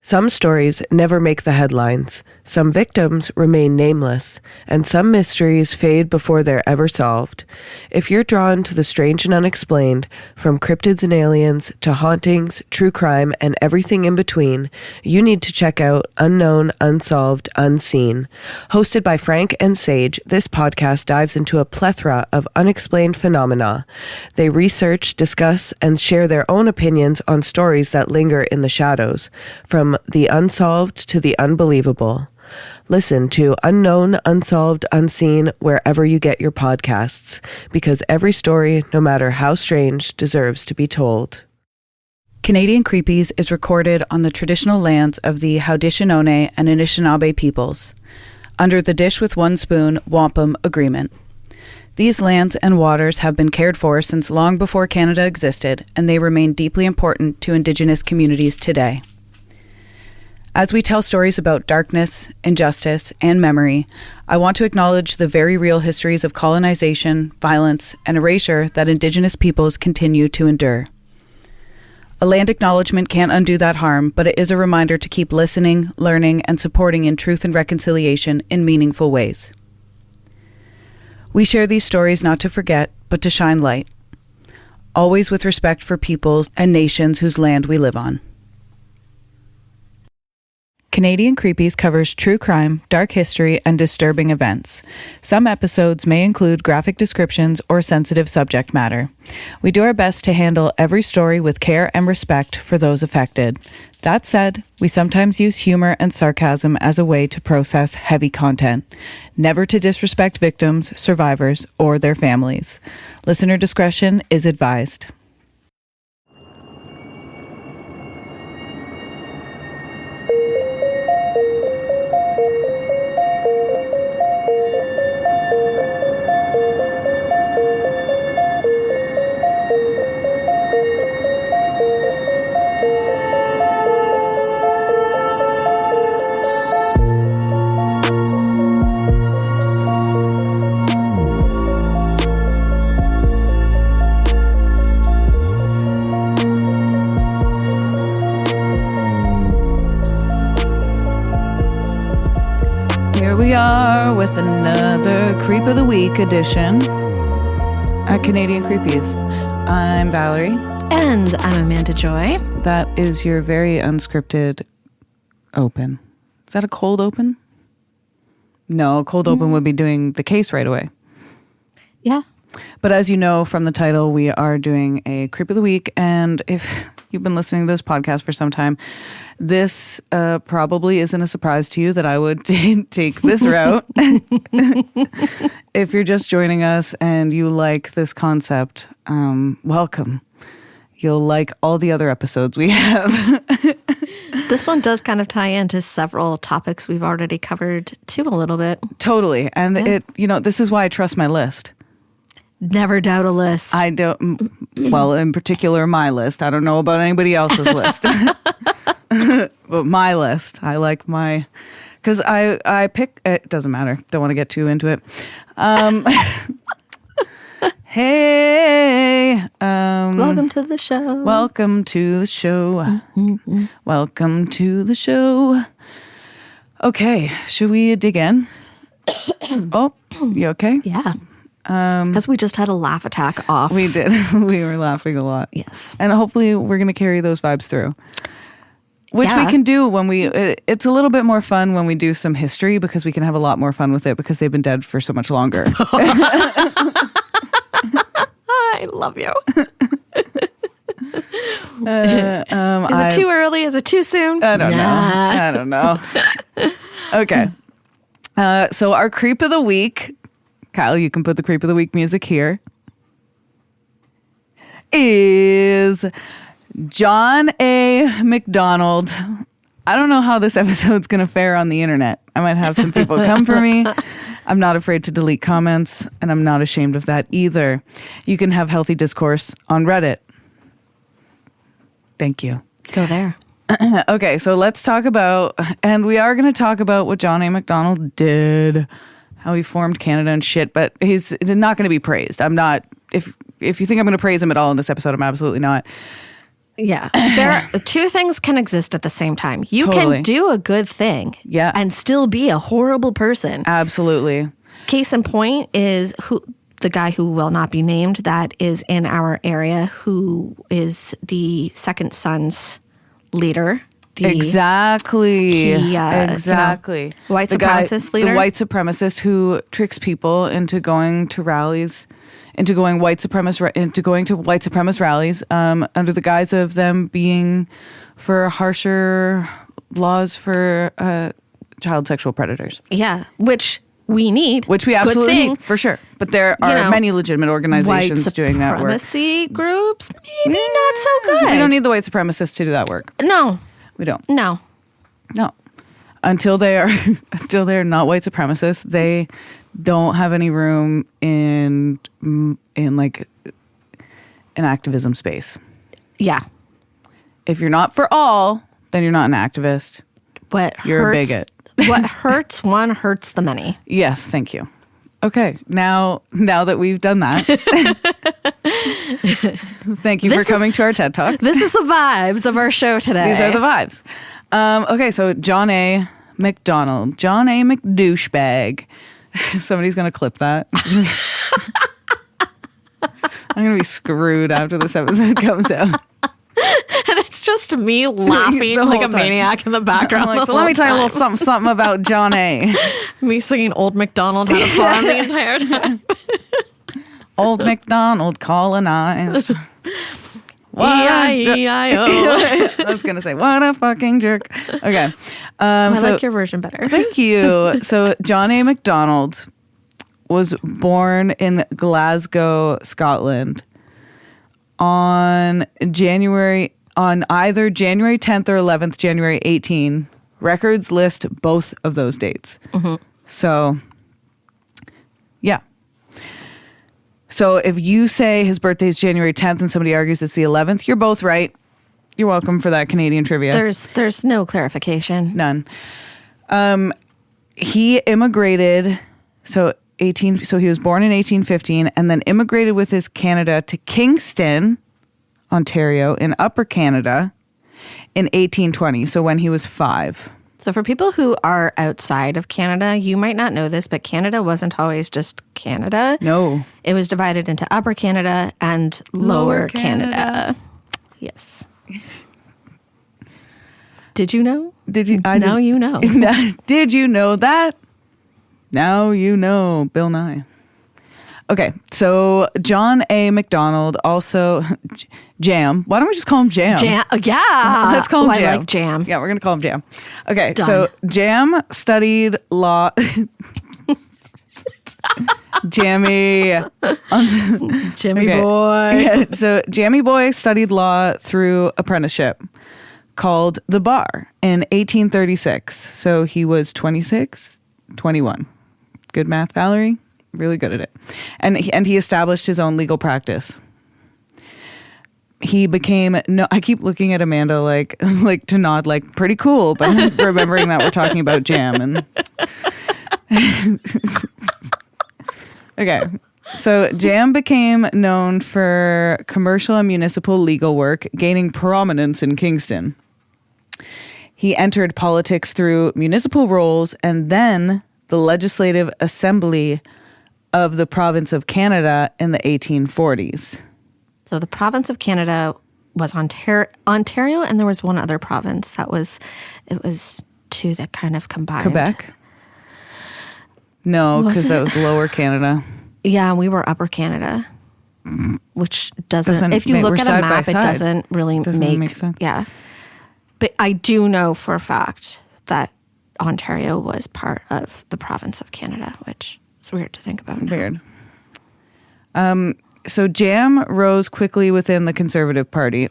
Some stories never make the headlines, some victims remain nameless, and some mysteries fade before they're ever solved. If you're drawn to the strange and unexplained, from cryptids and aliens to hauntings, true crime, and everything in between, you need to check out Unknown, Unsolved, Unseen. Hosted by Frank and Sage, this podcast dives into a plethora of unexplained phenomena. They research, discuss, and share their own opinions on stories that linger in the shadows, from the unsolved to the unbelievable. Listen to Unknown, Unsolved, Unseen wherever you get your podcasts, because every story, no matter how strange, deserves to be told. Canadian Creepies is recorded on the traditional lands of the Haudenosaunee and Anishinaabe peoples, under the Dish with One Spoon Wampum Agreement. These lands and waters have been cared for since long before Canada existed, and they remain deeply important to Indigenous communities today. As we tell stories about darkness, injustice, and memory, I want to acknowledge the very real histories of colonization, violence, and erasure that Indigenous peoples continue to endure. A land acknowledgement can't undo that harm, but it is a reminder to keep listening, learning, and supporting in truth and reconciliation in meaningful ways. We share these stories not to forget, but to shine light, always with respect for peoples and nations whose land we live on. Canadian Creepies covers true crime, dark history, and disturbing events. Some episodes may include graphic descriptions or sensitive subject matter. We do our best to handle every story with care and respect for those affected. That said, we sometimes use humor and sarcasm as a way to process heavy content, never to disrespect victims, survivors, or their families. Listener discretion is advised. We are with another Creep of the Week edition at Canadian Creepies. I'm Valerie. And I'm Amanda Joy. That is your very unscripted open. Is that a cold open? No, cold open would be doing the case right away. Yeah. But as you know from the title, we are doing a Creep of the Week. And if you've been listening to this podcast for some time, this probably isn't a surprise to you that I would take this route. If you're just joining us and you like this concept, welcome. You'll like all the other episodes we have. This one does kind of tie into several topics we've already covered too a little bit. Totally. And this is why I trust my list. Never doubt a list. I don't, well, in particular, my list. I don't know about anybody else's list. But my list, I like my, because I pick, it doesn't matter. Don't want to get too into it. Hey. Welcome to the show. Welcome to the show. Mm-hmm. Welcome to the show. Okay, should we dig in? Oh, you okay? Yeah. Because we just had a laugh attack off. We did. We were laughing a lot. Yes. And hopefully we're going to carry those vibes through. Which we can do when it's a little bit more fun when we do some history, because we can have a lot more fun with it because they've been dead for so much longer. I love you. Is it too early? Is it too soon? I don't know. Okay. So our Creep of the Week, Kyle, you can put the Creep of the Week music here, is John A. MacDonald. I don't know how this episode's going to fare on the internet. I might have some people come for me. I'm not afraid to delete comments, and I'm not ashamed of that either. You can have healthy discourse on Reddit. Thank you. Go there. Okay, so let's talk about, and we are going to talk about what John A. MacDonald did, how he formed Canada and shit, but he's not going to be praised. I'm not, if you think I'm going to praise him at all in this episode, I'm absolutely not. Yeah. Two things can exist at the same time. You Totally. can do a good thing and still be a horrible person. Absolutely. Case in point is the guy who will not be named that is in our area who is the second son's leader. Exactly. Exactly. White supremacist leader. The white supremacist who tricks people into going to rallies, into going to white supremacist rallies, under the guise of them being for harsher laws for child sexual predators. Yeah, which we need. Which we absolutely need, for sure. But there are many legitimate organizations doing that work. White supremacy groups, maybe not so good. We don't need the white supremacists to do that work. No. We don't. No. Until they are not white supremacists, they don't have any room in like an activism space. Yeah. If you're not for all, then you're not an activist. You're a bigot. What hurts one hurts the many. Yes, thank you. Okay, now that we've done that, thank you for coming to our TED Talk. This is the vibes of our show today. These are the vibes. Okay, so John A. MacDonald. John A. McDouchebag. Somebody's going to clip that. I'm going to be screwed after this episode comes out. And it's just me laughing like a maniac in the background. So let me tell you a little something about John A. Me singing Old MacDonald had a farm the entire time. Old MacDonald colonized. E-I-E-I-O. I was going to say, what a fucking jerk. Okay. I like your version better. Thank you. So John A. MacDonald was born in Glasgow, Scotland on either January 10th or 11th, January 18. Records list both of those dates. Mm-hmm. So, yeah. So if you say his birthday is January 10th and somebody argues it's the 11th, you're both right. You're welcome for that Canadian trivia. There's no clarification. None. He immigrated, so he was born in 1815 and then immigrated with his Canada to Kingston, Ontario, in Upper Canada in 1820, so when he was 5. So for people who are outside of Canada, you might not know this, but Canada wasn't always just Canada. No. It was divided into Upper Canada and Lower Canada. Yes. Did you know? Now you know. Did you know that? Now you know. Bill Nye. Okay, so John A. MacDonald, also Jam. Why don't we just call him Jam? Yeah. Let's call him Jam. I like Jam. Yeah, we're going to call him Jam. Okay, Done. So Jam studied law. Jammy. Jimmy Okay. boy. Yeah, so Jammy Boy studied law through apprenticeship called the bar in 1836. So he was 21. Good math, Valerie. Really good at it. And he established his own legal practice. He became I keep looking at Amanda like to nod like pretty cool, but remembering that we're talking about Jam and okay. So Jam became known for commercial and municipal legal work, gaining prominence in Kingston. He entered politics through municipal roles and then the Legislative Assembly of the Province of Canada in the 1840s. So the province of Canada was Ontario, and there was one other province it was two that kind of combined. Quebec? No, because that was Lower Canada. Yeah, we were Upper Canada, which doesn't if you look at a map, it doesn't really make sense. Yeah. But I do know for a fact that Ontario was part of the province of Canada, which is weird to think about. Weird. So Jam rose quickly within the Conservative Party.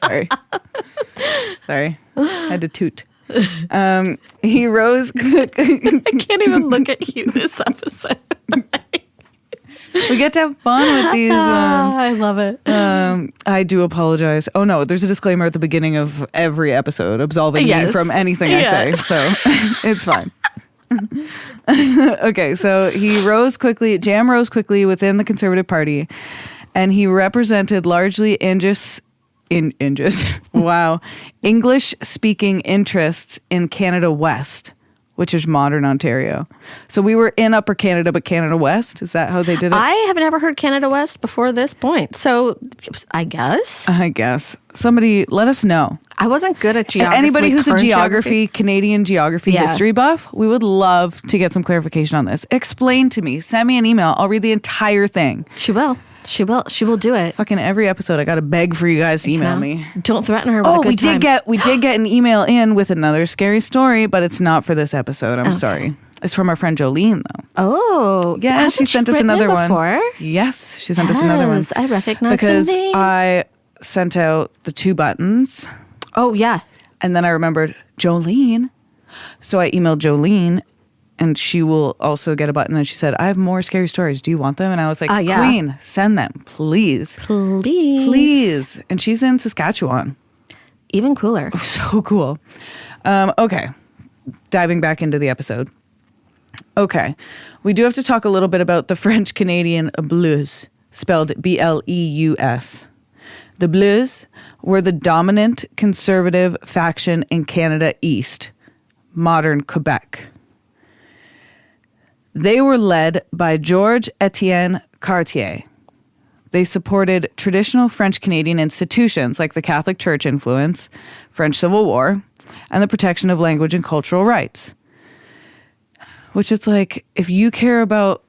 Sorry. I had to toot. He rose. I can't even look at you this episode. We get to have fun with these ones. I love it. I do apologize. Oh no, there's a disclaimer at the beginning of every episode absolving me from anything I say. So it's fine. Okay, so Jam rose quickly within the Conservative Party and he represented largely English-speaking interests in Canada West, which is modern Ontario. So we were in Upper Canada, but Canada West? Is that how they did it? I have never heard Canada West before this point. So I guess. Somebody let us know. I wasn't good at geography. Anybody who's a Canadian geography history buff, we would love to get some clarification on this. Explain to me. Send me an email. I'll read the entire thing. She will. She will do it. Fucking every episode, I got to beg for you guys to email me. Don't threaten her with a good time. We did get an email in with another scary story, but it's not for this episode. I'm sorry. It's from our friend Jolene, though. Oh. Yeah, she sent us another one. Before? Yes, she sent us another one. I recognize because the name. I sent out the 2 buttons. Oh, yeah. And then I remembered Jolene. So I emailed Jolene. And she will also get a button. And she said, I have more scary stories. Do you want them? And I was like, Queen, send them, please. Please. And she's in Saskatchewan. Even cooler. So cool. Okay. Diving back into the episode. Okay. We do have to talk a little bit about the French-Canadian Bleus, spelled B-L-E-U-S. The Bleus were the dominant conservative faction in Canada East, modern Quebec. They were led by Georges Etienne Cartier. They supported traditional French-Canadian institutions like the Catholic Church influence, French Civil War, and the protection of language and cultural rights. Which is like, if you care about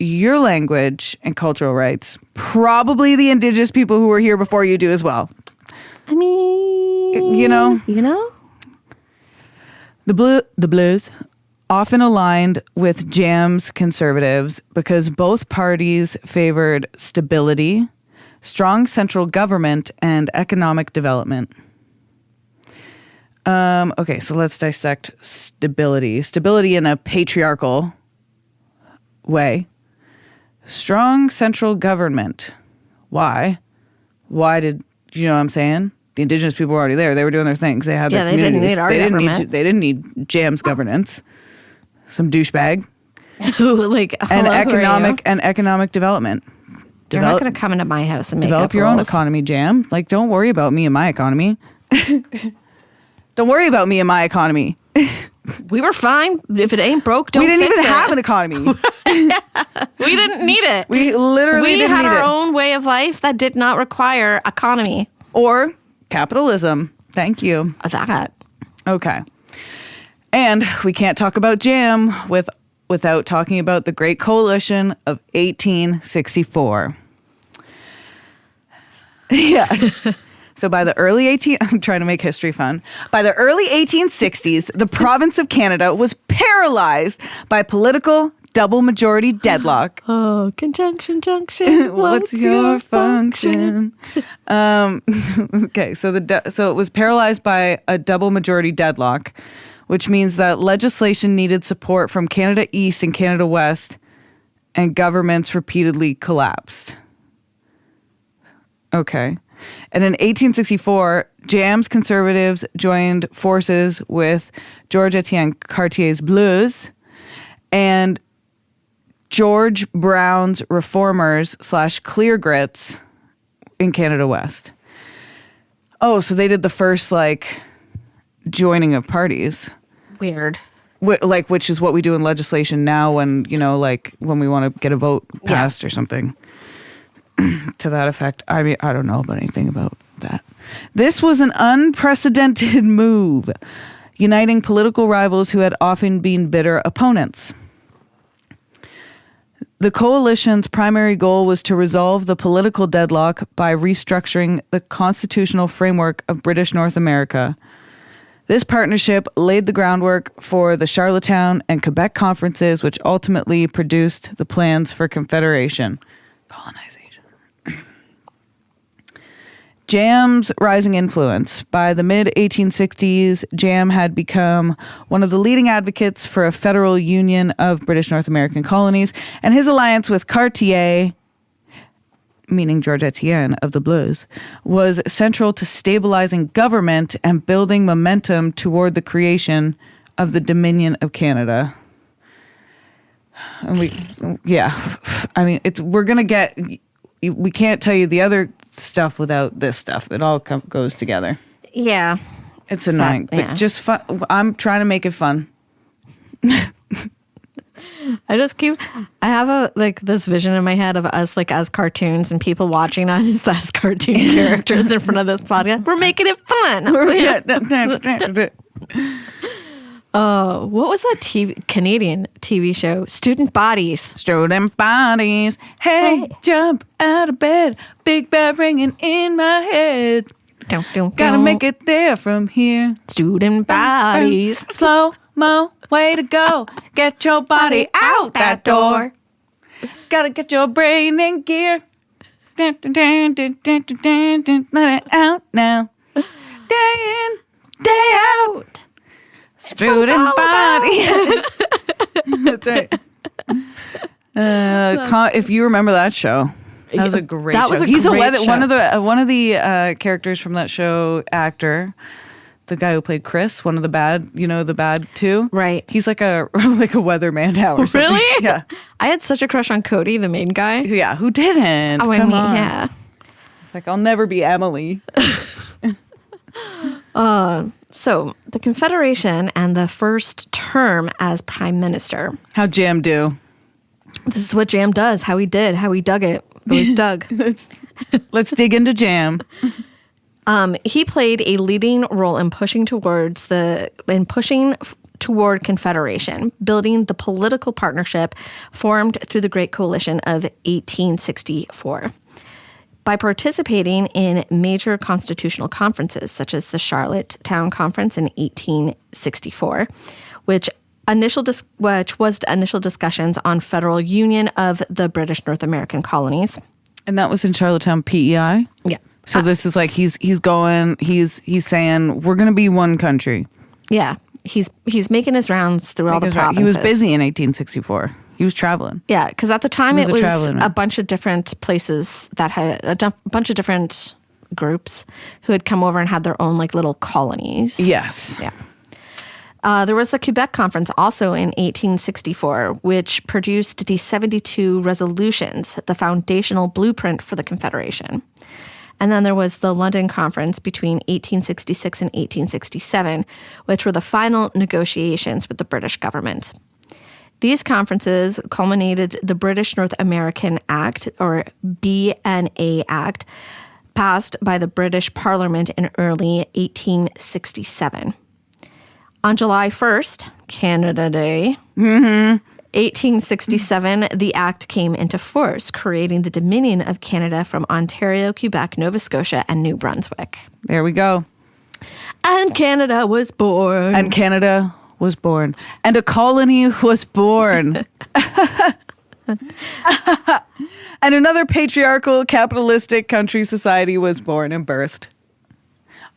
your language and cultural rights, probably the Indigenous people who were here before you do as well. I mean, you know? The Blues often aligned with Jam's conservatives because both parties favored stability, strong central government, and economic development. Okay, so let's dissect stability. Stability in a patriarchal way. Strong central government. Why? Why did, you know what I'm saying? The Indigenous people were already there. They were doing their things. They had their communities. Didn't need our government. They didn't need Jam's governance. Some douchebag. And economic development. You're not going to come into my house and make develop up your rules. own economy, Jam. Like, don't worry about me and my economy. Don't worry about me and my economy. We were fine. If it ain't broke, don't fix it. We didn't even have an economy. We didn't need it. We literally didn't need it. We had our own way of life that did not require economy. Or capitalism. Thank you. That. Okay. And we can't talk about Jam without talking about the Great Coalition of 1864. Yeah. So by the early I'm trying to make history fun. By the early 1860s, the province of Canada was paralyzed by political double majority deadlock. Oh, conjunction junction. What's your function? Okay, so it was paralyzed by a double majority deadlock, which means that legislation needed support from Canada East and Canada West, and governments repeatedly collapsed. Okay. And in 1864, Jam's conservatives joined forces with Georges Etienne Cartier's Bleus and George Brown's reformers / clear grits in Canada West. Oh, so they did the first joining of parties. Weird. Which is what we do in legislation now when, when we want to get a vote passed or something. To that effect. I mean, I don't know about anything about that. This was an unprecedented move, uniting political rivals who had often been bitter opponents. The coalition's primary goal was to resolve the political deadlock by restructuring the constitutional framework of British North America. This partnership laid the groundwork for the Charlottetown and Quebec conferences, which ultimately produced the plans for Confederation. Colonization. Jam's rising influence. By the mid-1860s, Jam had become one of the leading advocates for a federal union of British North American colonies, and his alliance with Cartier, meaning Georges Etienne of the Bleus, was central to stabilizing government and building momentum toward the creation of the Dominion of Canada. And we're going to get, we can't tell you the other stuff without this stuff. It all goes together. Yeah. It's annoying, but just fun. I'm trying to make it fun. I have this vision in my head of us like as cartoons and people watching us as cartoon characters in front of this podcast. We're making it fun. What was that Canadian TV show? Student Bodies. Student Bodies. Hey, jump out of bed. Big bell ringing in my head. Gotta make it there from here. Student Bodies. Slow mo, way to go. Get your body out that door. Gotta get your brain in gear. Let it out now. Day in, day out. Student body. That's right. If you remember that show, that was a great show. He's one of the characters from that show. Actor, the guy who played Chris, one of the bad, the bad two. Right. He's like a weatherman now. Or something. Really? Yeah. I had such a crush on Cody, the main guy. Yeah. Who didn't? Oh, Come on. Yeah. It's like I'll never be Emily. So the Confederation and the first term as Prime Minister. How'd Jam do? This is what Jam does. How he dug it. Always dug. Let's dig into Jam. He played a leading role in pushing toward Confederation, building the political partnership formed through the Great Coalition of 1864. By participating in major constitutional conferences, such as the Charlottetown Conference in 1864, which was initial discussions on federal union of the British North American colonies. And that was in Charlottetown, PEI? Yeah. So this is like he's saying we're going to be one country. Yeah. He's making his rounds through all the provinces. He was busy in 1864. He was traveling. Yeah, because at the time it was a bunch of different places that had a bunch of different groups who had come over and had their own like little colonies. Yes. Yeah. There was the Quebec Conference also in 1864, which produced the 72 resolutions, the foundational blueprint for the Confederation. And then there was the London Conference between 1866 and 1867, which were the final negotiations with the British government. These conferences culminated the British North American Act, or BNA Act, passed by the British Parliament in early 1867. On July 1st, Canada Day, 1867, the Act came into force, creating the Dominion of Canada from Ontario, Quebec, Nova Scotia, and New Brunswick. There we go. And Canada was born. And a colony was born. And another patriarchal, capitalistic country society was born and birthed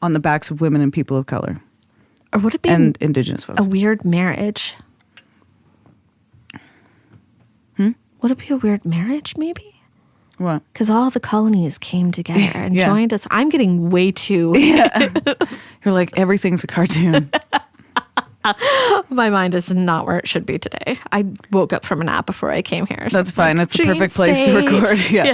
on the backs of women and people of color. Or would it be and Indigenous folks? A weird marriage? Would it be a weird marriage, maybe? What? Because all the colonies came together and joined us. I'm getting way too... Yeah. You're like, everything's a cartoon. My mind is not where it should be today. I woke up from a nap before I came here. So that's fine. That's the perfect place to record. Yeah.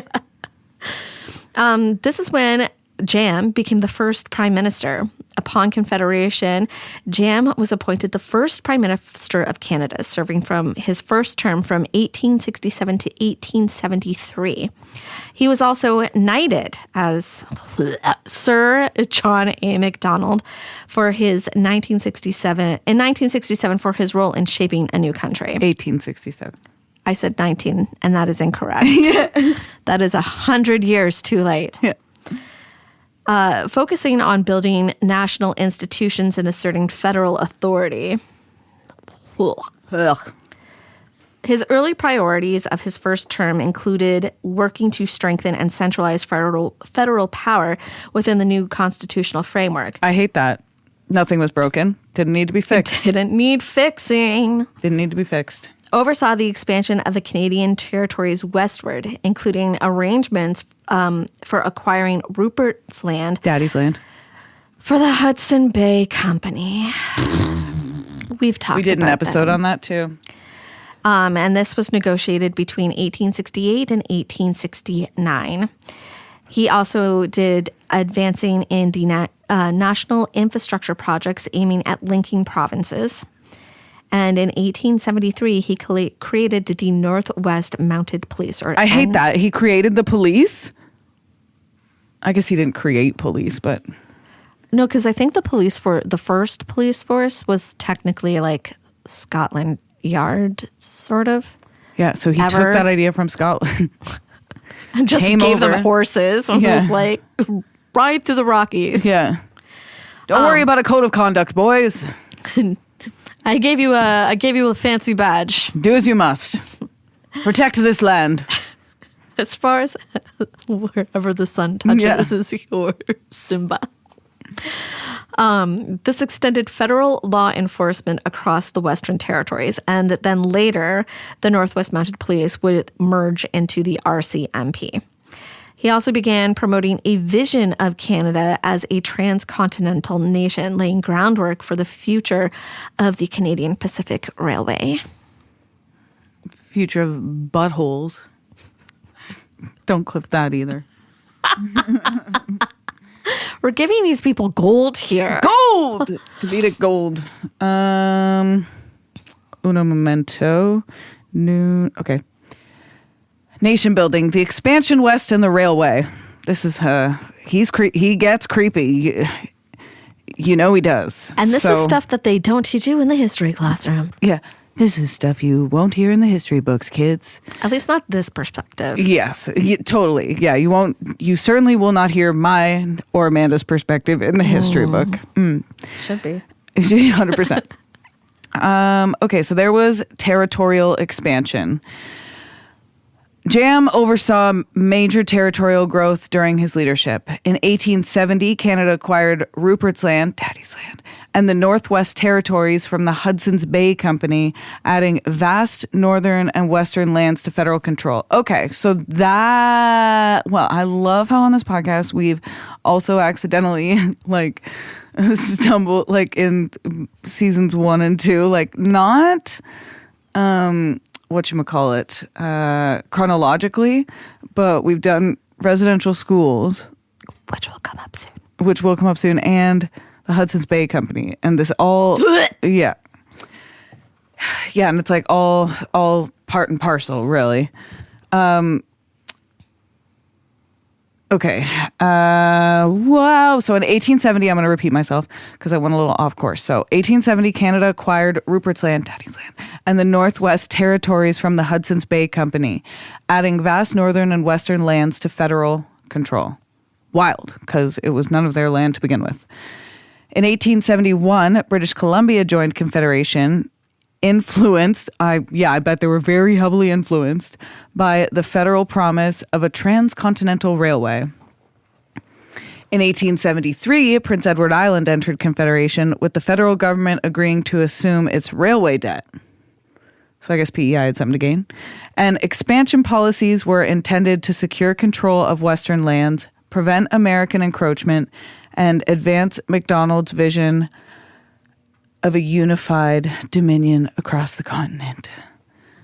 This is when Jam became the first prime minister. Upon Confederation, Jam was appointed the first prime minister of Canada, serving from his first term from 1867 to 1873. He was also knighted as Sir John A. MacDonald for his 1967 for his role in shaping a new country. 1867. I said 19, and that is incorrect. That is 100 years too late. Yeah. Focusing on building national institutions and asserting federal authority. Ugh. His early priorities of his first term included working to strengthen and centralize federal power within the new constitutional framework. I hate that. Nothing was broken. Didn't need to be fixed. Didn't need fixing. Didn't need to be fixed. Oversaw the expansion of the Canadian territories westward, including arrangements for acquiring Rupert's Land. Daddy's land. For the Hudson Bay Company. We did an episode on that too. And this was negotiated between 1868 and 1869. He also did advancing in the national infrastructure projects aiming at linking provinces. And in 1873, he created the Northwest Mounted Police. I hate that. He created the police? I guess he didn't create police, but... No, because I think the first police force was technically like Scotland Yard, sort of. Yeah, so he took that idea from Scotland. And just gave them horses and was like, ride through the Rockies. Yeah. Don't worry about a code of conduct, boys. I gave you a fancy badge. Do as you must. Protect this land. As far as wherever the sun touches is your Simba. This extended federal law enforcement across the Western Territories, and then later the Northwest Mounted Police would merge into the RCMP. He also began promoting a vision of Canada as a transcontinental nation, laying groundwork for the future of the Canadian Pacific Railway. Future of buttholes. Don't clip that either. We're giving these people gold here. Gold! Comedic gold. Uno momento. Okay. Nation building, the expansion west and the railway. This is he gets creepy. You know he does. And this is stuff that they don't teach you in the history classroom. Yeah. This is stuff you won't hear in the history books, kids. At least not this perspective. Yes, totally. Yeah, you certainly will not hear mine or Amanda's perspective in the history book. Should be. 100%. Okay, so there was territorial expansion. Jam oversaw major territorial growth during his leadership. In 1870, Canada acquired Rupert's Land, Daddy's Land, and the Northwest Territories from the Hudson's Bay Company, adding vast northern and western lands to federal control. Okay, so I love how on this podcast we've also accidentally stumbled in seasons 1 and 2, not chronologically, but we've done residential schools, which will come up soon, and the Hudson's Bay Company, and this all yeah, and it's all part and parcel, really. Okay. Wow. So in 1870, I'm going to repeat myself because I went a little off course. So 1870, Canada acquired Rupert's Land, Daddy's Land, and the Northwest Territories from the Hudson's Bay Company, adding vast northern and western lands to federal control. Wild, because it was none of their land to begin with. In 1871, British Columbia joined Confederation, influenced, I bet they were very heavily influenced by the federal promise of a transcontinental railway. In 1873, Prince Edward Island entered Confederation, with the federal government agreeing to assume its railway debt. So I guess PEI had something to gain. And expansion policies were intended to secure control of Western lands, prevent American encroachment, and advance MacDonald's vision of a unified dominion across the continent.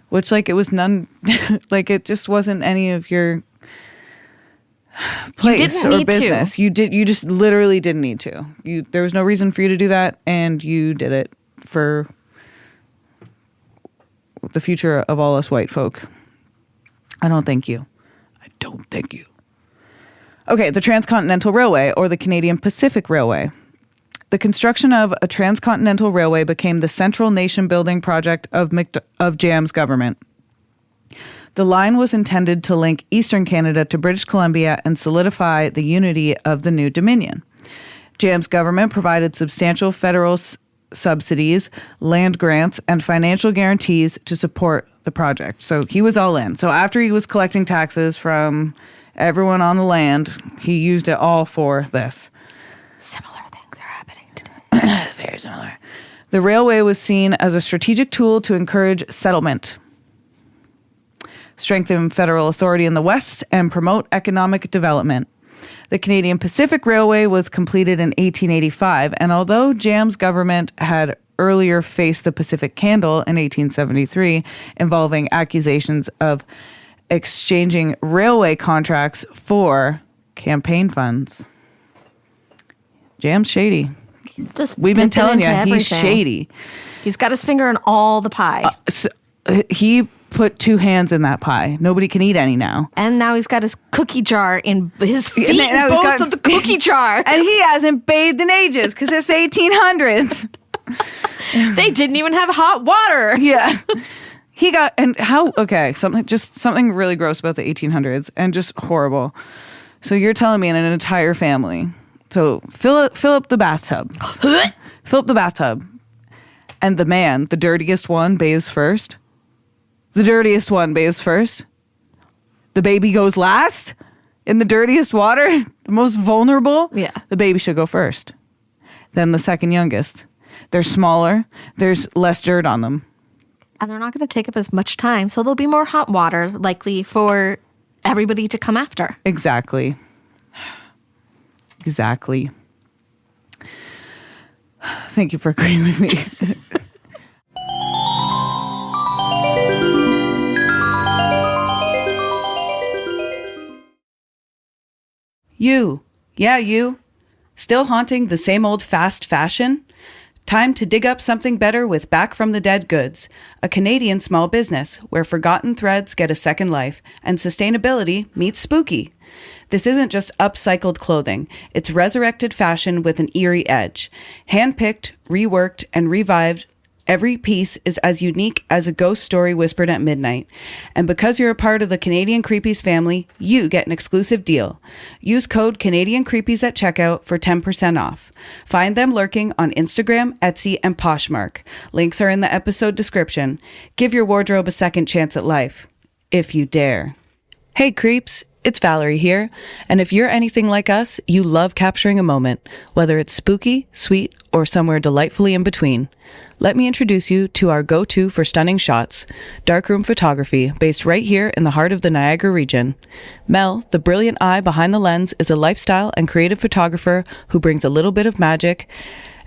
Which, it was none, it just wasn't any of your place or business. You just literally didn't need to. There was no reason for you to do that, and you did it for the future of all us white folk. I don't thank you. Okay, the Transcontinental Railway, or the Canadian Pacific Railway. The construction of a transcontinental railway became the central nation-building project of Jam's government. The line was intended to link Eastern Canada to British Columbia and solidify the unity of the new Dominion. Jam's government provided substantial federal subsidies, land grants, and financial guarantees to support the project. So he was all in. So after he was collecting taxes from everyone on the land, he used it all for this. Similar things are happening today. Very similar. The railway was seen as a strategic tool to encourage settlement, strengthen federal authority in the West, and promote economic development. The Canadian Pacific Railway was completed in 1885, and although Jam's government had earlier faced the Pacific Candle in 1873, involving accusations of exchanging railway contracts for campaign funds. Jam's shady. We've been telling you, he's shady. He's got his finger in all the pie. He put 2 hands in that pie. Nobody can eat any now. And now he's got his cookie jar in his feet in both of the cookie jars. And he hasn't bathed in ages because it's the 1800s. They didn't even have hot water. Yeah. Something really gross about the 1800s and just horrible. So you're telling me in an entire family. So fill up the bathtub. Fill up the bathtub. And the man, the dirtiest one, bathes first. The dirtiest one bathes first. The baby goes last in the dirtiest water, the most vulnerable. Yeah. The baby should go first. Then the second youngest. They're smaller. There's less dirt on them. And they're not going to take up as much time, so there'll be more hot water likely for everybody to come after. Exactly. Exactly. Thank you for agreeing with me. You. Still haunting the same old fast fashion? Time to dig up something better with Back from the Dead Goods, a Canadian small business where forgotten threads get a second life and sustainability meets spooky. This isn't just upcycled clothing, it's resurrected fashion with an eerie edge. Handpicked, reworked, and revived, every piece is as unique as a ghost story whispered at midnight. And because you're a part of the Canadian Creepies family, you get an exclusive deal. Use code Canadian Creepies at checkout for 10% off. Find them lurking on Instagram, Etsy, and Poshmark. Links are in the episode description. Give your wardrobe a second chance at life, if you dare. Hey creeps, it's Valerie here. And if you're anything like us, you love capturing a moment, whether it's spooky, sweet, or somewhere delightfully in between. Let me introduce you to our go-to for stunning shots, darkroom photography based right here in the heart of the Niagara region. Mel, the brilliant eye behind the lens, is a lifestyle and creative photographer who brings a little bit of magic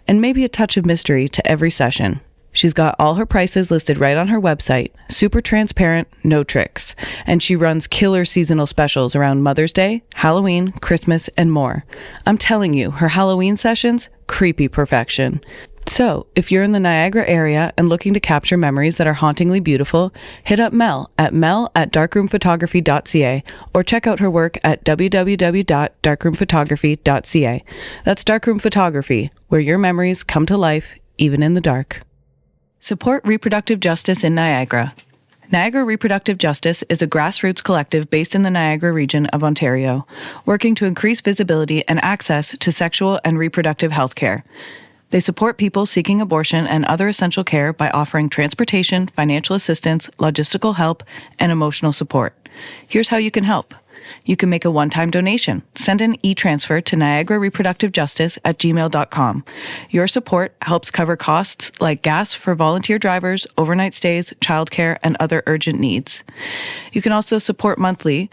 and maybe a touch of mystery to every session. She's got all her prices listed right on her website, super transparent, no tricks, and she runs killer seasonal specials around Mother's Day, Halloween, Christmas, and more. I'm telling you, her Halloween sessions, creepy perfection. So, if you're in the Niagara area and looking to capture memories that are hauntingly beautiful, hit up Mel at mel@darkroomphotography.ca or check out her work at www.darkroomphotography.ca. That's Darkroom Photography, where your memories come to life, even in the dark. Support reproductive justice in Niagara. Niagara Reproductive Justice is a grassroots collective based in the Niagara region of Ontario, working to increase visibility and access to sexual and reproductive health care. They support people seeking abortion and other essential care by offering transportation, financial assistance, logistical help, and emotional support. Here's how you can help. You can make a one-time donation. Send an e-transfer to niagarareproductivejustice@gmail.com. Your support helps cover costs like gas for volunteer drivers, overnight stays, childcare, and other urgent needs. You can also support monthly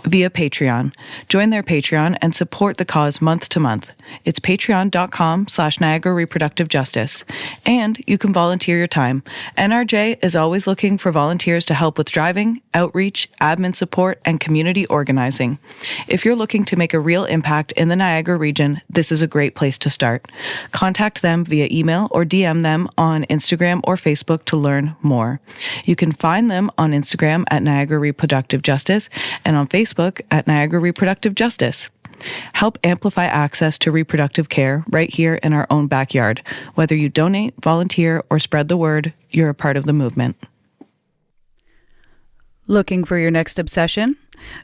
via Patreon. Join their Patreon and support the cause month to month. It's patreon.com/Niagara Reproductive Justice. And you can volunteer your time. NRJ is always looking for volunteers to help with driving, outreach, admin support, and community organizing. If you're looking to make a real impact in the Niagara region, this is a great place to start. Contact them via email or DM them on Instagram or Facebook to learn more. You can find them on Instagram at Niagara Reproductive Justice and on Facebook at Niagara Reproductive Justice. Help amplify access to reproductive care right here in our own backyard. Whether you donate, volunteer, or spread the word, you're a part of the movement. Looking for your next obsession?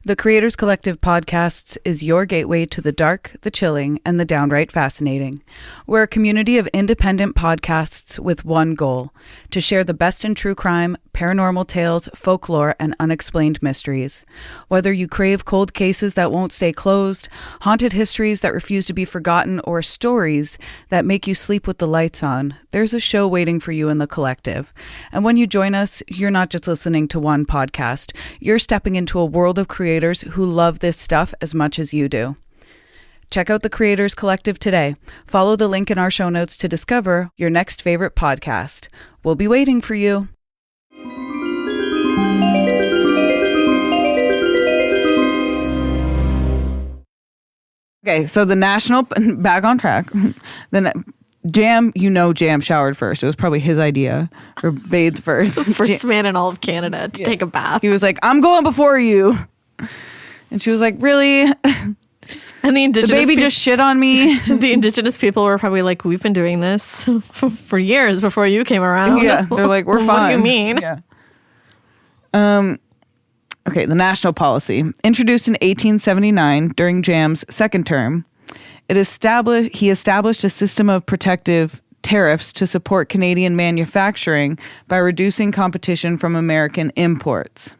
The Creators Collective Podcasts is your gateway to the dark, the chilling, and the downright fascinating. We're a community of independent podcasts with one goal: to share the best in true crime, paranormal tales, folklore, and unexplained mysteries. Whether you crave cold cases that won't stay closed, haunted histories that refuse to be forgotten, or stories that make you sleep with the lights on, there's a show waiting for you in the collective. And when you join us, you're not just listening to one podcast. You're stepping into a world of creators who love this stuff as much as you do. Check out the Creators Collective today. Follow the link in our show notes to discover your next favorite podcast. We'll be waiting for you. Okay, so the national, back on track. Then Jam showered first. It was probably his idea, or bathed first. First man in all of Canada to take a bath. He was like, I'm going before you. And she was like, really? And the baby just shit on me. The Indigenous people were probably like, we've been doing this for years before you came around. Yeah, they're like, we're fine. What do you mean? Yeah. Okay, the national policy. Introduced in 1879 during Jam's second term, he established a system of protective tariffs to support Canadian manufacturing by reducing competition from American imports.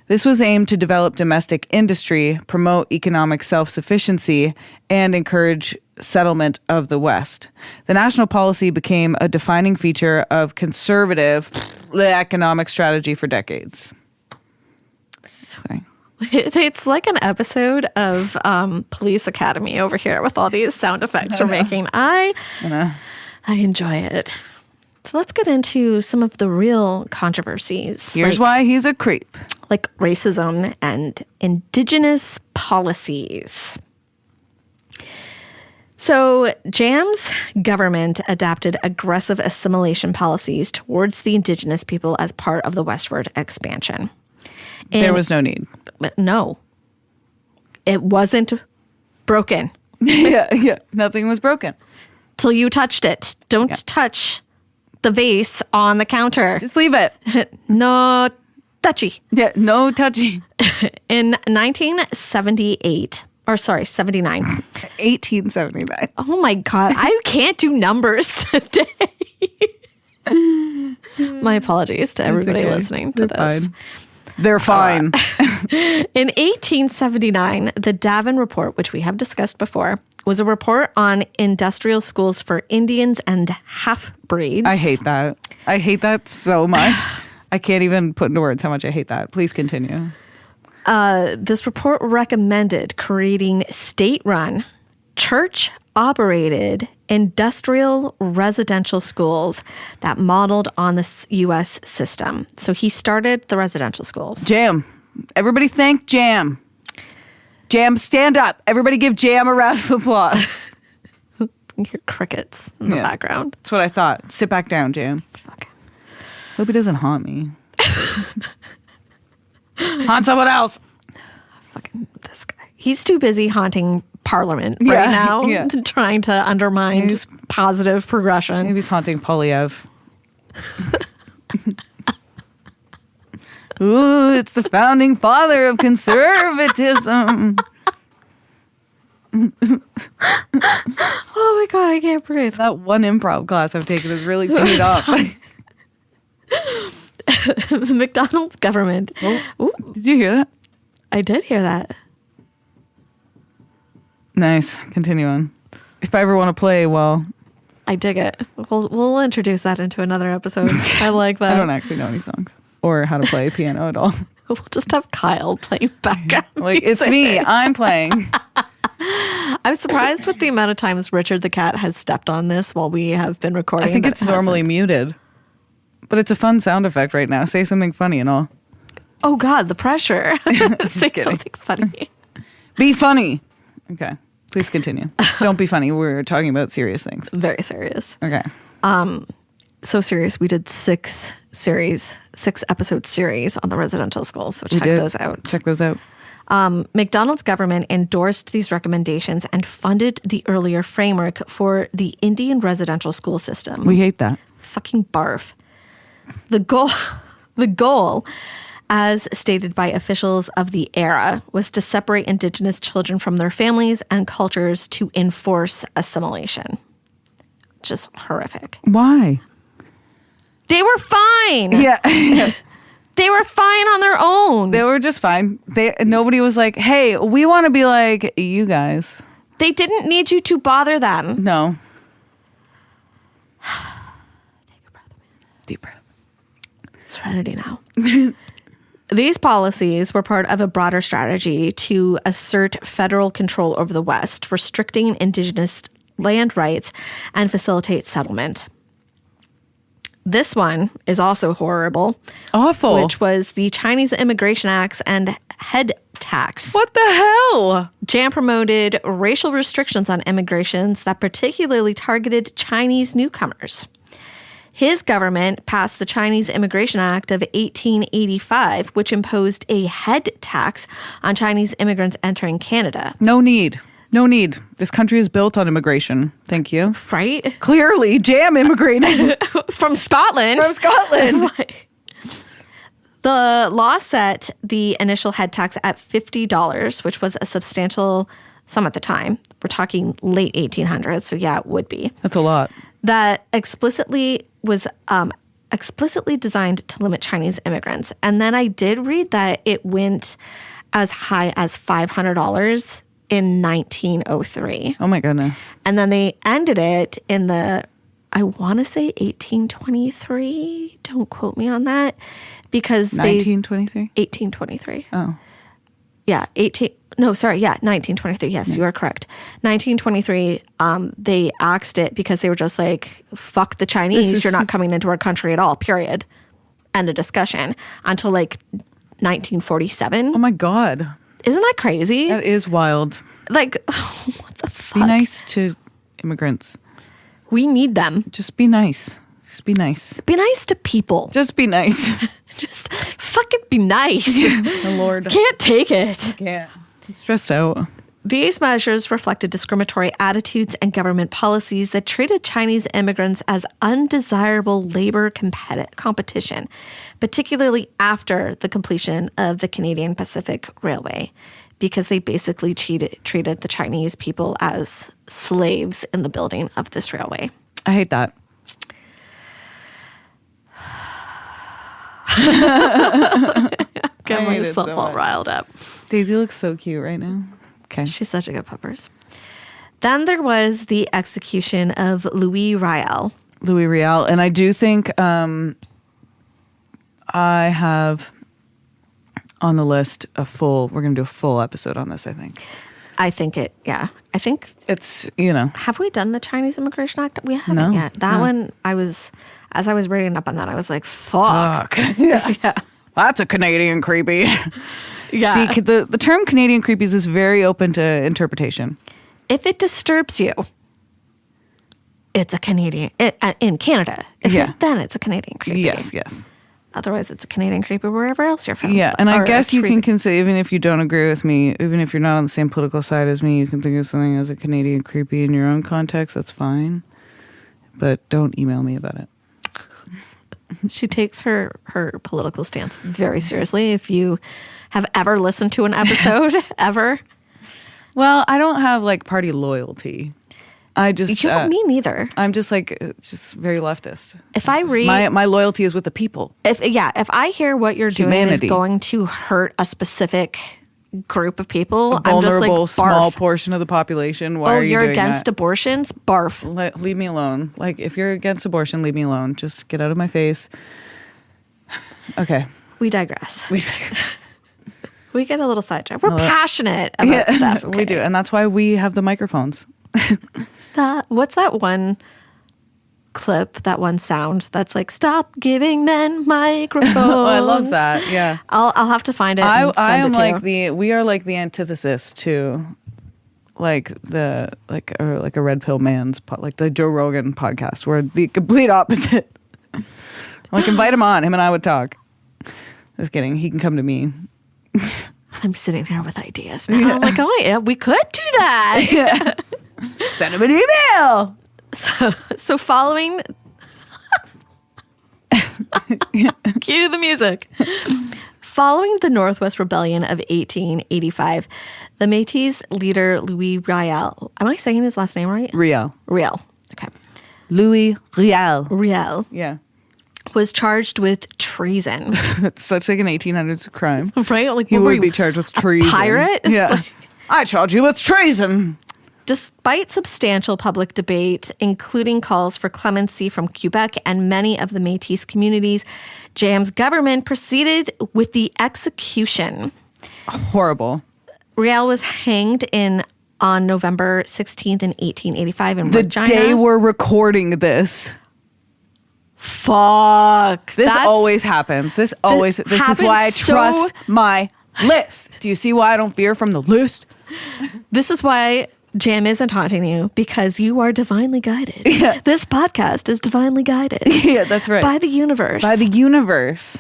This was aimed to develop domestic industry, promote economic self-sufficiency, and encourage settlement of the West. The national policy became a defining feature of conservative economic strategy for decades. Sorry. It's like an episode of Police Academy over here with all these sound effects we're making. I enjoy it. So let's get into some of the real controversies. Here's why he's a creep. Like racism and Indigenous policies. So Jam's government adopted aggressive assimilation policies towards the Indigenous people as part of the westward expansion. There was no need. No. It wasn't broken. Yeah. Nothing was broken. Till you touched it. Don't touch the vase on the counter. Just leave it. No touchy. Yeah, no touchy. In 1978, or sorry, 79. 1879. Oh my God, I can't do numbers today. My apologies to everybody listening to this. Fine. They're fine. In 1879, the Davin Report, which we have discussed before, was a report on industrial schools for Indians and half-breeds. I hate that. I hate that so much. I can't even put into words how much I hate that. Please continue. This report recommended creating state-run, church-operated industrial residential schools that modeled on the U.S. system. So he started the residential schools. Jam. Everybody thank Jam. Jam, stand up. Everybody give Jam a round of applause. You hear crickets in the background. That's what I thought. Sit back down, Jam. Fuck. Hope he doesn't haunt me. Haunt someone else. Fucking this guy. He's too busy haunting Parliament right now, trying to undermine positive progression. Maybe he's haunting Polyev. Ooh, it's the founding father of conservatism. Oh my God, I can't breathe. That one improv class I've taken has really paid off. MacDonald's government. Oh, did you hear that? I did hear that. Nice. Continue on. If I ever want to play, well, I dig it. We'll introduce that into another episode. I like that. I don't actually know any songs or how to play piano at all. We'll just have Kyle playing background Like, music. it's me. I'm playing. I'm surprised with the amount of times Richard the cat has stepped on this while we have been recording. I think it's normally muted. But it's a fun sound effect right now. Say something funny and all. Oh God, the pressure. Say something funny. Be funny. Okay. Please continue. Don't be funny. We're talking about serious things. Very serious. Okay. So serious. We did 6 episode series on the residential schools. So check those out. Check those out. MacDonald's government endorsed these recommendations and funded the earlier framework for the Indian residential school system. We hate that. Fucking barf. The goal, as stated by officials of the era, was to separate Indigenous children from their families and cultures to enforce assimilation. Just horrific. Why? They were fine. Yeah. They were fine on their own. They were just fine. Nobody was like, hey, we want to be like you guys. They didn't need you to bother them. No. Take a breath, man. Deep breath. Serenity now. These policies were part of a broader strategy to assert federal control over the West, restricting Indigenous land rights and facilitate settlement. This one is also horrible. Awful. Which was the Chinese Immigration Acts and head tax. What the hell? Jam promoted racial restrictions on immigrations that particularly targeted Chinese newcomers. His government passed the Chinese Immigration Act of 1885, which imposed a head tax on Chinese immigrants entering Canada. No need. No need. This country is built on immigration. Thank you. Right? Clearly, Jam immigrated. From Scotland. From Scotland. The law set the initial head tax at $50, which was a substantial sum at the time. We're talking late 1800s, so yeah, it would be. That's a lot. That explicitly designed to limit Chinese immigrants. And then I did read that it went as high as $500 in 1903. Oh my goodness. And then they ended it in the, I want to say 1823. Don't quote me on that. Because 1923? 1823. Oh. Yeah, 1923. Yes, you are correct. 1923, they axed it because they were just like, fuck the Chinese, you're not coming into our country at all, period. End of discussion. Until like 1947. Oh my God. Isn't that crazy? That is wild. Like, what the fuck? Be nice to immigrants. We need them. Just be nice. Just be nice. Be nice to people. Just be nice. Just fucking be nice. The Lord. Can't take it. Yeah. I'm stressed out. These measures reflected discriminatory attitudes and government policies that treated Chinese immigrants as undesirable labor competition, particularly after the completion of the Canadian Pacific Railway, because they basically treated the Chinese people as slaves in the building of this railway. I hate that. Get myself all riled up. Daisy looks so cute right now. Okay. She's such a good puppers. Then there was the execution of Louis Riel. Louis Riel. And I do think I have on the list we're going to do a full episode on this, I think. I think It's, have we done the Chinese Immigration Act? We haven't yet. That one, as I was reading up on that, I was like, fuck. Yeah. That's a Canadian creepy. Yeah. See, the term Canadian creepies is very open to interpretation. If it disturbs you, it's a Canadian, in Canada. Then it's a Canadian creepy. Yes. Otherwise, it's a Canadian creepy wherever else you're from. Yeah, and I guess you can consider, even if you don't agree with me, even if you're not on the same political side as me, you can think of something as a Canadian creepy in your own context. That's fine. But don't email me about it. She takes her political stance very seriously. If you have ever listened to an episode, ever. Well, I don't have party loyalty. I just me neither. I'm just just very leftist. If I read my loyalty is with the people. If I hear what you're doing is going to hurt a specific group of people, a vulnerable, I'm just small barf. portion of the population. Why are you you're doing against that? abortions? Barf. Leave me alone. If you're against abortion, leave me alone. Just get out of my face. Okay. We digress. We get a little sidetracked. We're passionate about stuff. Okay? We do, and that's why we have the microphones. What's that one clip, that one sound that's like, stop giving men microphones? Oh, I love that. Yeah. I'll have to find it. I am we are like the antithesis to a red pill man's the Joe Rogan podcast. We're the complete opposite. Invite him on. Him and I would talk. Just kidding. He can come to me. I'm sitting here with ideas now. I'm like, oh yeah, we could do that. Yeah. Send him an email. So following cue the music. Following the Northwest Rebellion of 1885, the Métis leader Louis Riel, am I saying his last name right? Riel. Okay. Louis Riel. Yeah. Was charged with treason. That's such an 1800s crime. Right? He would be charged with treason. Pirate? Yeah. I charge you with treason. Despite substantial public debate, including calls for clemency from Quebec and many of the Métis communities, Jam's government proceeded with the execution. Horrible. Riel was hanged on November 16th in 1885 in Regina. The day we're recording this. Fuck. This always happens. This is why I trust my list. Do you see why I don't veer from the list? This is why Jam isn't haunting you, because you are divinely guided. Yeah. This podcast is divinely guided. Yeah, that's right. By the universe. By the universe.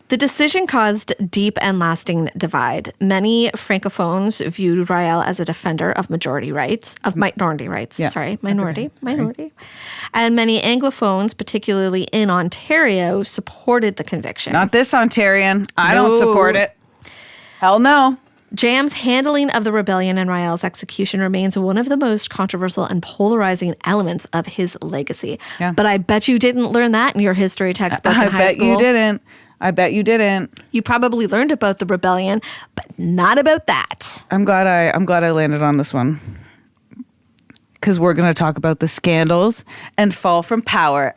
The decision caused deep and lasting divide. Many Francophones viewed Riel as a defender of minority rights. And many Anglophones, particularly in Ontario, supported the conviction. Not this Ontarian. I don't support it. Hell no. Jam's handling of the rebellion and Riel's execution remains one of the most controversial and polarizing elements of his legacy. Yeah. But I bet you didn't learn that in your history textbook in high school. I bet you didn't. You probably learned about the rebellion, but not about that. I'm glad I landed on this one. Because we're going to talk about the scandals and fall from power.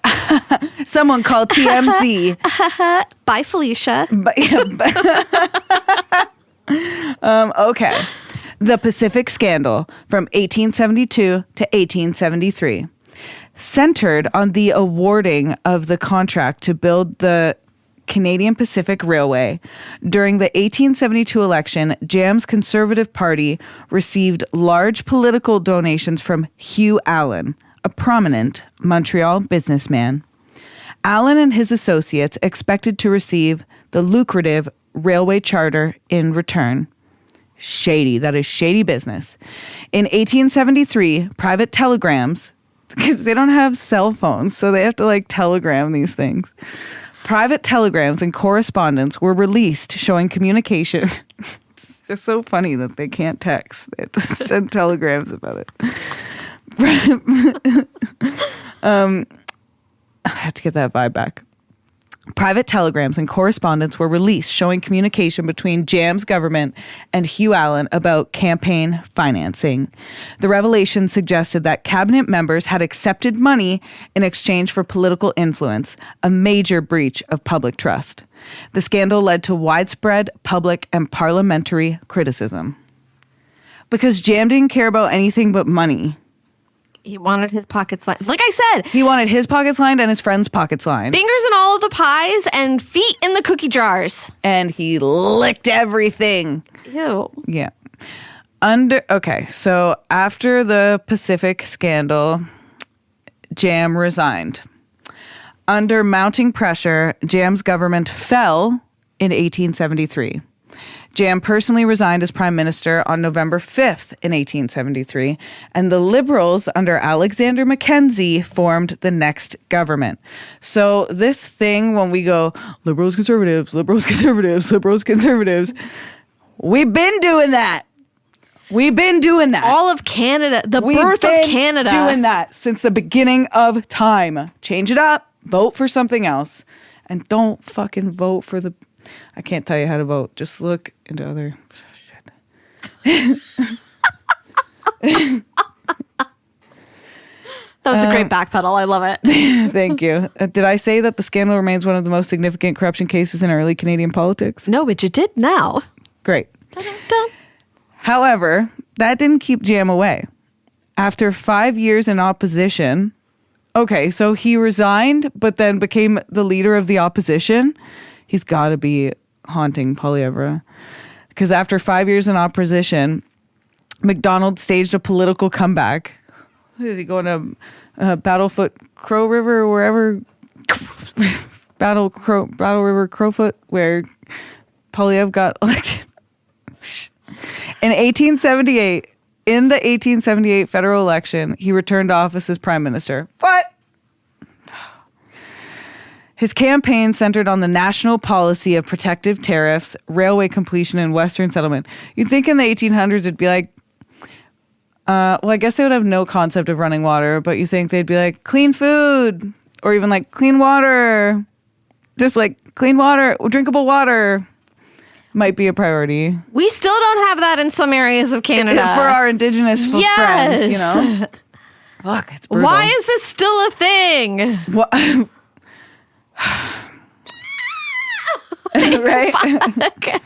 Someone called TMZ. Bye, Felicia. Okay. The Pacific Scandal from 1872 to 1873 centered on the awarding of the contract to build the Canadian Pacific Railway. During the 1872 election, Jam's Conservative Party received large political donations from Hugh Allen, a prominent Montreal businessman. Allen and his associates expected to receive the lucrative railway charter in return. Shady. That is shady business. In 1873, private telegrams, because they don't have cell phones, so they have to telegram these things. Private telegrams and correspondence were released showing communication. It's just so funny that they can't text. They have to send telegrams about it. I had to get that vibe back. Private telegrams and correspondence were released showing communication between Jam's government and Hugh Allen about campaign financing. The revelation suggested that cabinet members had accepted money in exchange for political influence, a major breach of public trust. The scandal led to widespread public and parliamentary criticism. Because Jam didn't care about anything but money. He wanted his pockets lined. Like I said, he wanted his pockets lined and his friends' pockets lined. Fingers in all of the pies and feet in the cookie jars. And he licked everything. Ew. Yeah. So after the Pacific scandal, Jam resigned. Under mounting pressure, Jam's government fell in 1873. Jam personally resigned as prime minister on November 5th in 1873, and the Liberals under Alexander Mackenzie formed the next government. So this thing when we go, Liberals, Conservatives, Liberals, Conservatives, Liberals, Conservatives, we've been doing that. We've been doing that. All of Canada, the birth of Canada. Doing that since the beginning of time. Change it up. Vote for something else. And don't fucking vote for the... I can't tell you how to vote. Just look into other shit. That was a great backpedal. I love it. Thank you. Did I say that the scandal remains one of the most significant corruption cases in early Canadian politics? No, but you did now. Great. Dun-dun-dun. However, that didn't keep Jam away. After 5 years in opposition, so he resigned, but then became the leader of the opposition. He's got to be haunting Poilievre. Because after 5 years in opposition, MacDonald staged a political comeback. Is he going to Battlefoot Crow River or wherever? Battle River Crowfoot, where Poilievre got elected. In 1878, in the 1878 federal election, he returned to office as prime minister. But his campaign centered on the national policy of protective tariffs, railway completion, and Western settlement. You'd think in the 1800s it'd be like, I guess they would have no concept of running water, but you think they'd be like, clean food, or even like clean water, just like clean water, drinkable water. might be a priority. We still don't have that in some areas of Canada. For our Indigenous friends, you know? Fuck, it's brutal. Why is this still a thing? What? Right?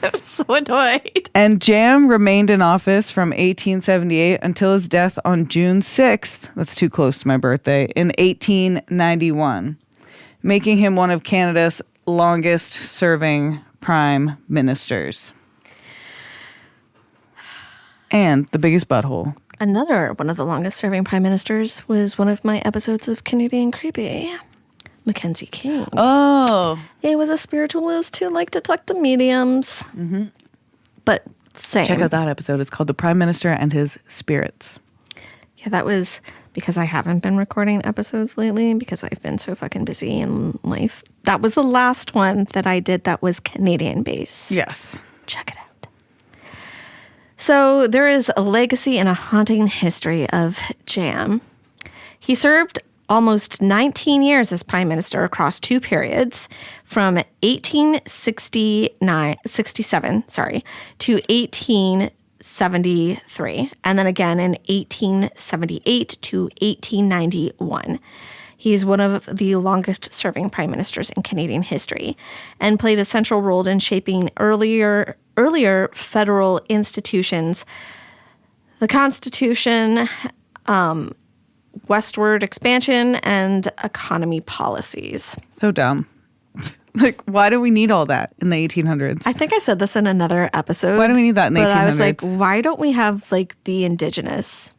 I'm so annoyed. And Jam remained in office from 1878 until his death on June 6th, that's too close to my birthday, in 1891, making him one of Canada's longest serving prime ministers. And the biggest butthole. Another one of the longest serving prime ministers was one of my episodes of Canadian Creepy. Mackenzie King. Oh. He was a spiritualist who liked to talk to mediums. Mm-hmm. But same. Check out that episode. It's called The Prime Minister and His Spirits. Yeah, that was because I haven't been recording episodes lately because I've been so fucking busy in life. That was the last one that I did that was Canadian based. Yes. Check it out. So there is a legacy and a haunting history of Jam. He served almost 19 years as prime minister across two periods, from 1867 to 1873, and then again in 1878 to 1891. He is one of the longest serving prime ministers in Canadian history and played a central role in shaping earlier federal institutions, the Constitution, westward expansion, and economy policies. So dumb. Like, why do we need all that in the 1800s? I think I said this in another episode. Why do we need that in the 1800s? But I was like, why don't we have like the Indigenous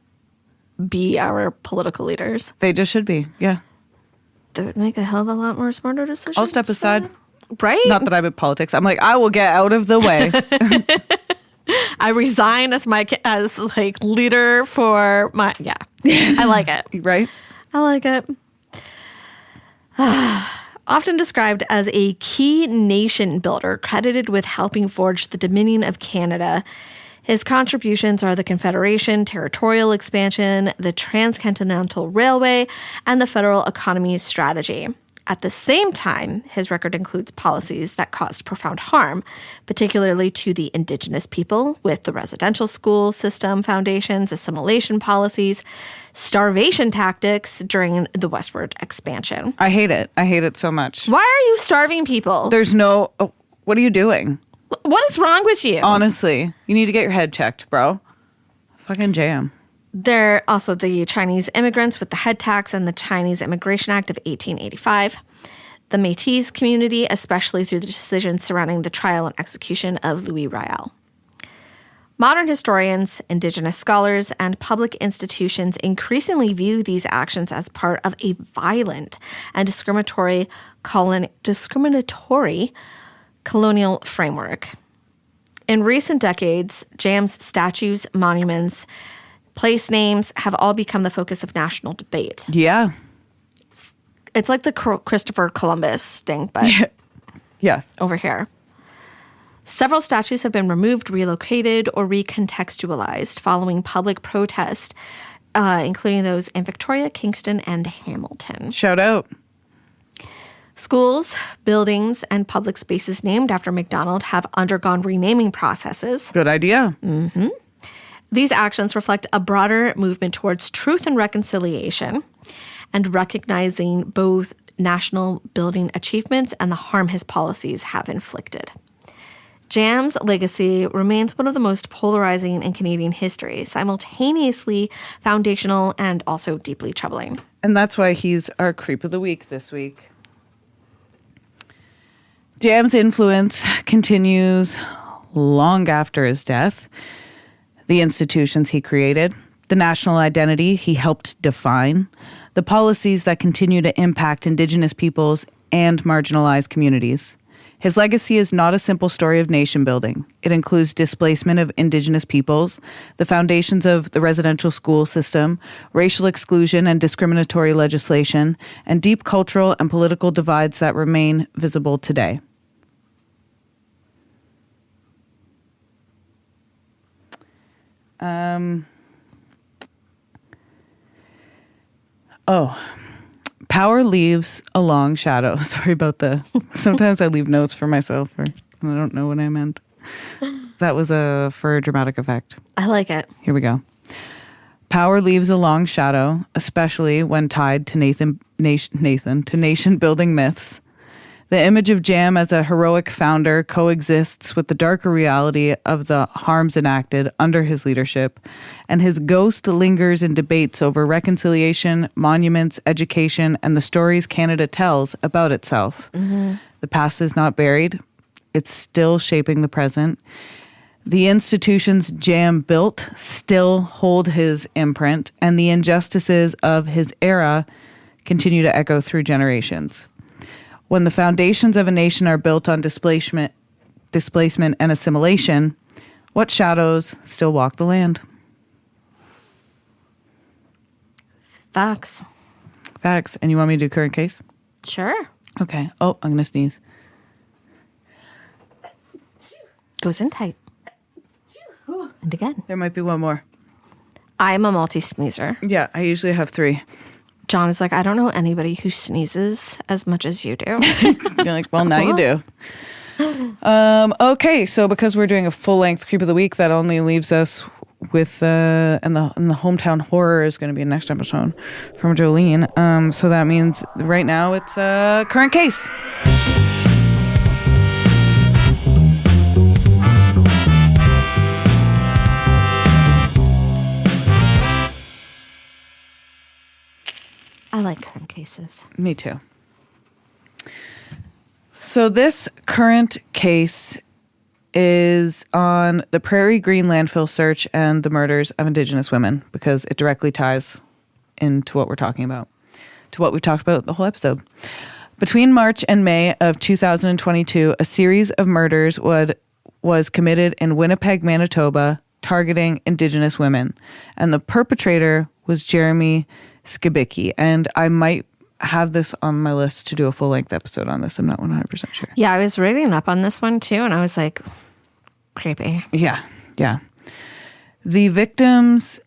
be our political leaders? They just should be. Yeah. They would make a hell of a lot more smarter decisions. I'll step aside. Right? Not that I'm in politics. I'm like, I will get out of the way. I resign as leader for my, yeah. I like it. Right? I like it. Often described as a key nation builder, credited with helping forge the Dominion of Canada, his contributions are the Confederation, territorial expansion, the Transcontinental Railway, and the federal economy strategy. At the same time, his record includes policies that caused profound harm, particularly to the Indigenous people, with the residential school system foundations, assimilation policies, starvation tactics during the westward expansion. I hate it. I hate it so much. Why are you starving people? There's no... Oh, what are you doing? What is wrong with you? Honestly, you need to get your head checked, bro. Fucking Jam. There are also the Chinese immigrants with the head tax and the Chinese Immigration Act of 1885. The Métis community, especially through the decisions surrounding the trial and execution of Louis Riel. Modern historians, Indigenous scholars, and public institutions increasingly view these actions as part of a violent and discriminatory colonial framework. In recent decades, Jam's statues, monuments, place names have all become the focus of national debate. Yeah. It's like the Christopher Columbus thing, but yes, over here. Several statues have been removed, relocated, or recontextualized following public protest, including those in Victoria, Kingston, and Hamilton. Shout out. Schools, buildings, and public spaces named after MacDonald have undergone renaming processes. Good idea. Mm-hmm. These actions reflect a broader movement towards truth and reconciliation and recognizing both national building achievements and the harm his policies have inflicted. Jam's legacy remains one of the most polarizing in Canadian history, simultaneously foundational and also deeply troubling. And that's why he's our Creep of the Week this week. Jam's influence continues long after his death. The institutions he created, the national identity he helped define, the policies that continue to impact Indigenous peoples and marginalized communities. His legacy is not a simple story of nation building. It includes displacement of Indigenous peoples, the foundations of the residential school system, racial exclusion and discriminatory legislation, and deep cultural and political divides that remain visible today. Power leaves a long shadow. Sorry about sometimes I leave notes for myself and I don't know what I meant. That was for dramatic effect. I like it. Here we go. Power leaves a long shadow, especially when tied to nation-building myths. The image of Jam as a heroic founder coexists with the darker reality of the harms enacted under his leadership, and his ghost lingers in debates over reconciliation, monuments, education, and the stories Canada tells about itself. Mm-hmm. The past is not buried. It's still shaping the present. The institutions Jam built still hold his imprint, and the injustices of his era continue to echo through generations. When the foundations of a nation are built on displacement and assimilation, what shadows still walk the land? Facts. Facts. And you want me to do current case? Sure. Okay. Oh, I'm going to sneeze. Goes in tight. And again. There might be one more. I'm a multi-sneezer. Yeah, I usually have 3. John is like, I don't know anybody who sneezes as much as you do. You're like, well, now you do. Okay, so because we're doing a full-length Creep of the Week, that only leaves us with and the hometown horror is going to be next episode from Jolene. So that means right now it's current case. I like current cases. Me too. So this current case is on the Prairie Green landfill search and the murders of Indigenous women, because it directly ties into what we're talking about, to what we've talked about the whole episode. Between March and May of 2022, a series of murders was committed in Winnipeg, Manitoba, targeting Indigenous women. And the perpetrator was Jeremy Skibicki, and I might have this on my list to do a full-length episode on this. I'm not 100% sure. Yeah, I was reading up on this one too, and I was like, creepy. Yeah. The victims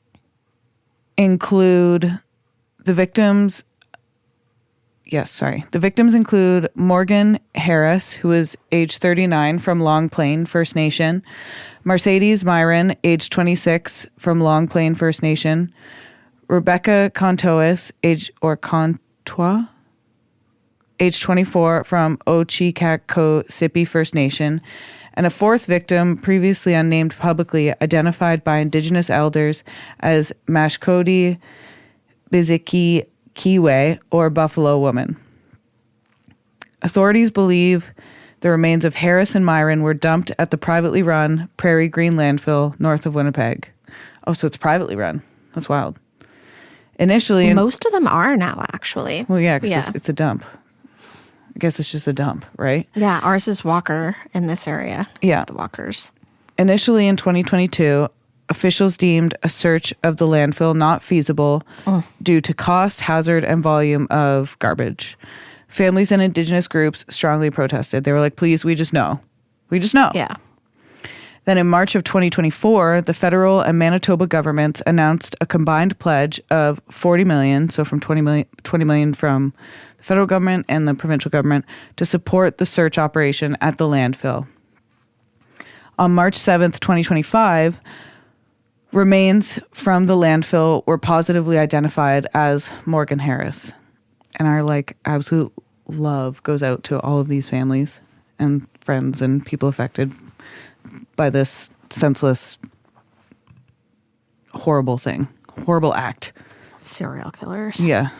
include Morgan Harris, who is age 39 from Long Plain First Nation, Mercedes Myron, age 26 from Long Plain First Nation, Rebecca Contois, age 24 from Ochikak-Ko-Sipi First Nation, and a fourth victim, previously unnamed publicly, identified by Indigenous elders as Mashkodi Biziki Kiwe, or Buffalo Woman. Authorities believe the remains of Harris and Myron were dumped at the privately run Prairie Green landfill north of Winnipeg. Oh, so it's privately run. That's wild. Initially, most of them are now, actually. Well, yeah, because it's a dump. I guess it's just a dump, right? Yeah, ours is Walker in this area. Yeah. The Walkers. Initially in 2022, officials deemed a search of the landfill not feasible due to cost, hazard, and volume of garbage. Families and Indigenous groups strongly protested. They were like, please, we just know. We just know. Yeah. Then in March of 2024, the federal and Manitoba governments announced a combined pledge of $40 million, so from $20 million from the federal government and the provincial government, to support the search operation at the landfill. On March 7th, 2025, remains from the landfill were positively identified as Morgan Harris. And our absolute love goes out to all of these families and friends and people affected by this senseless, horrible act. Serial killers. Yeah.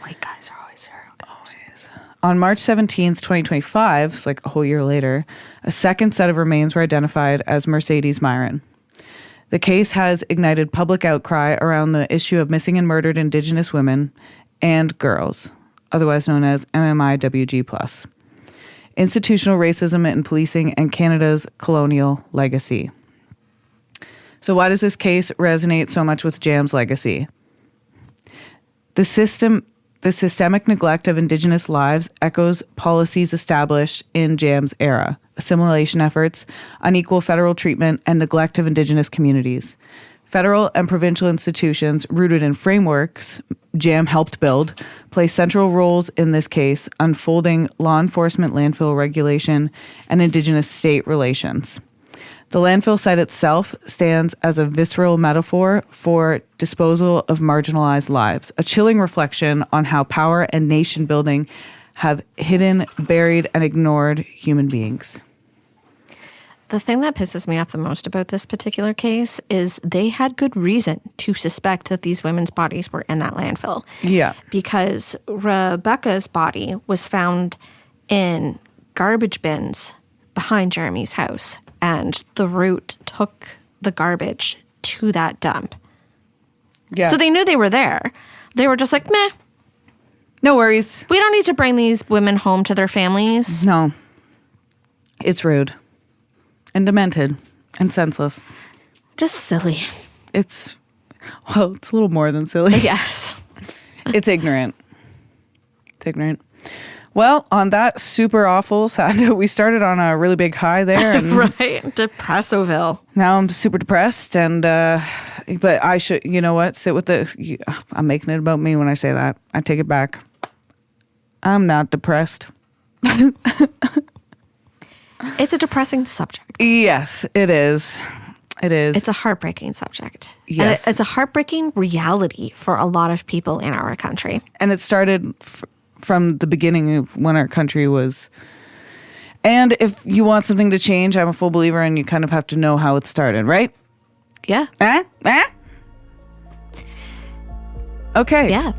White guys are always serial killers. On March 17th, 2025, so a whole year later, a second set of remains were identified as Mercedes Myron. The case has ignited public outcry around the issue of missing and murdered Indigenous women and girls, otherwise known as MMIWG+. Institutional racism in policing and Canada's colonial legacy. So why does this case resonate so much with Jam's legacy? The systemic neglect of Indigenous lives echoes policies established in Jam's era: assimilation efforts, unequal federal treatment, and neglect of Indigenous communities. Federal and provincial institutions rooted in frameworks Jam helped build play central roles in this case, unfolding law enforcement, landfill regulation, and Indigenous state relations. The landfill site itself stands as a visceral metaphor for disposal of marginalized lives, a chilling reflection on how power and nation building have hidden, buried, and ignored human beings. The thing that pisses me off the most about this particular case is they had good reason to suspect that these women's bodies were in that landfill. Yeah. Because Rebecca's body was found in garbage bins behind Jeremy's house, and the route took the garbage to that dump. Yeah. So they knew they were there. They were just like, meh, No worries. we don't need to bring these women home to their families. No. It's rude and demented and senseless. Just silly. It's a little more than silly. Yes. It's ignorant. It's ignorant. Well, on that super awful sad note, we started on a really big high there. And Right. Depressoville. now I'm super depressed. And, but I should, you know what? Sit with the, I'm making it about me when I say that. I take it back. I'm not depressed. It's a depressing subject. Yes, it is. It is. It's a heartbreaking subject. Yes. And it's a heartbreaking reality for a lot of people in our country. And it started from the beginning of when our country was. And if you want something to change, I'm a full believer, and you kind of have to know how it started, right? Yeah. Okay. Yeah.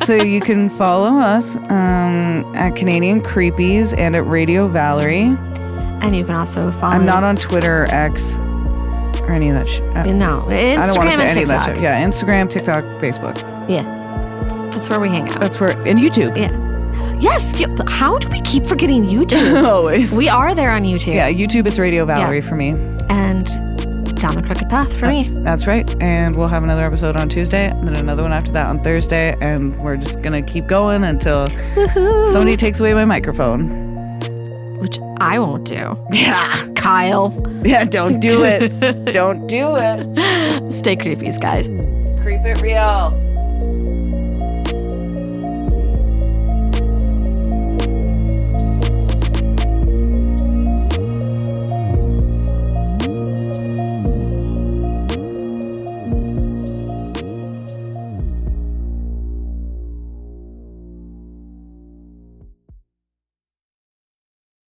So you can follow us at Canadian Creepies and at Radio Valerie. And you can also follow... I'm not on Twitter or X or any of that shit. No. Instagram I don't want to say and any of that TikTok. shit. Yeah, Instagram, TikTok, Facebook. Yeah. That's where we hang out. That's where, and YouTube. Yeah. Yes. How do we keep forgetting YouTube? Always. We are there on YouTube. Yeah, YouTube, it's Radio Valerie Yeah. for me. And Down the Crooked Path for me. That's right. And we'll have another episode on Tuesday, and then another one after that on Thursday, and we're just going to keep going until somebody takes away my microphone. Which I won't do. Yeah. Kyle. Yeah, don't do it. Don't do it. Stay creepies, guys. Creep it real.